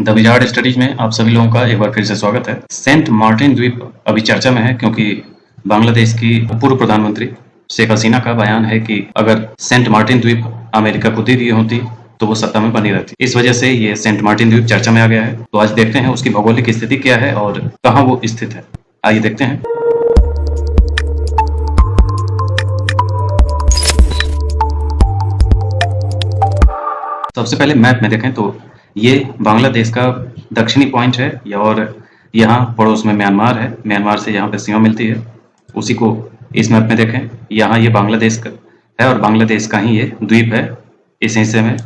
The wizard studies में आप सभी लोगों का एक बार फिर से स्वागत है। सेंट मार्टिन द्वीप अभी चर्चा में है क्योंकि बांग्लादेश की पूर्व प्रधानमंत्री शेख हसीना का बयान है कि अगर सेंट मार्टिन द्वीप अमेरिका को दे दी होती तो वो सत्ता में बनी रहती। इस वजह से ये सेंट मार्टिन द्वीप चर्चा में आ गया है। तो आज देखते हैं उसकी भौगोलिक स्थिति क्या है और कहाँ वो स्थित है। आइए देखते हैं। सबसे पहले मैप में देखें तो ये बांग्लादेश का दक्षिणी पॉइंट है और यहाँ पड़ोस में म्यांमार है। म्यांमार से यहाँ पे सीमा मिलती है। उसी को इस मैप में देखें, यहाँ ये बांग्लादेश का है और बांग्लादेश का ही ये द्वीप है इस हिस्से में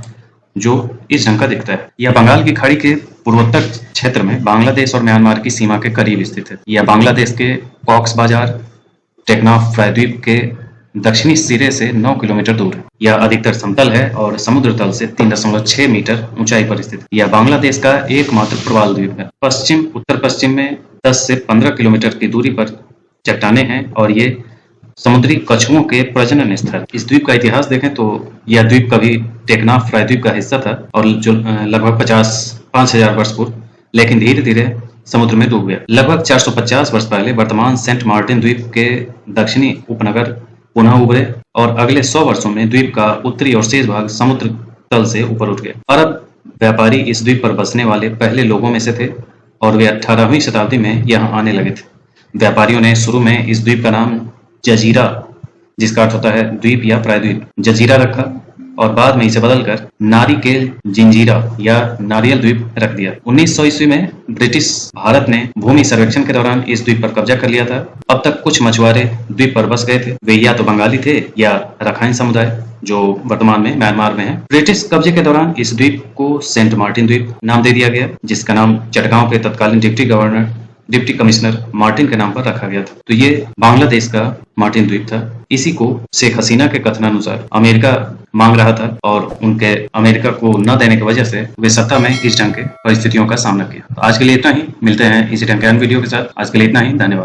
जो इस ढंग का दिखता है। यह बंगाल की खाड़ी के पूर्वोत्तर क्षेत्र में बांग्लादेश और म्यांमार की सीमा के करीब स्थित है। यह बांग्लादेश के कॉक्स बाजार टेक्नाफ प्रायद्वीप के दक्षिणी सिरे से 9 किलोमीटर दूर है। यह अधिकतर समतल है और समुद्र तल से 3.6 मीटर ऊंचाई पर स्थित है। यह बांग्लादेश का एकमात्र प्रवाल द्वीप है। उत्तर पश्चिम में 10 से 15 किलोमीटर की दूरी पर चट्टाने हैं और ये समुद्री कछुओं के प्रजनन स्थल। इस द्वीप का इतिहास देखें तो यह द्वीप कभी टेक्नाफ प्रायद्वीप का हिस्सा था और जो लगभग 5,000 वर्ष पूर्व, लेकिन धीरे धीरे समुद्र में डूब गया। लगभग 450 वर्ष पहले वर्तमान सेंट मार्टिन द्वीप के दक्षिणी उपनगर पुनः उभरे और अगले 100 वर्षों में द्वीप का उत्तरी और शेष भाग समुद्र तल से ऊपर उठ गया। अरब व्यापारी इस द्वीप पर बसने वाले पहले लोगों में से थे और वे 18वीं शताब्दी में यहाँ आने लगे थे। व्यापारियों ने शुरू में इस द्वीप का नाम जजीरा, जिसका अर्थ होता है द्वीप या प्रायद्वीप, जजीरा रखा और बाद में इसे बदलकर नारिकेल जिंजीरा या नारियल द्वीप रख दिया। 1900 ईस्वी में ब्रिटिश भारत ने भूमि सर्वेक्षण के दौरान इस द्वीप पर कब्जा कर लिया था। अब तक कुछ मछुआरे द्वीप पर बस गए थे। वे या तो बंगाली थे या रखाइन समुदाय जो वर्तमान में म्यांमार में है। ब्रिटिश कब्जे के दौरान इस द्वीप को सेंट मार्टिन द्वीप नाम दे दिया गया, जिसका नाम चटगांव के तत्कालीन डिप्टी कमिश्नर मार्टिन के नाम पर रखा गया था। तो ये बांग्लादेश का मार्टिन द्वीप था। इसी को शेख हसीना के कथनानुसार अमेरिका मांग रहा था और उनके अमेरिका को न देने की वजह से वे सत्ता में इस ढंग के परिस्थितियों का सामना किया। तो आज के लिए इतना ही। मिलते हैं इसी ढंग के अन्य वीडियो के साथ। आज के लिए इतना ही। धन्यवाद।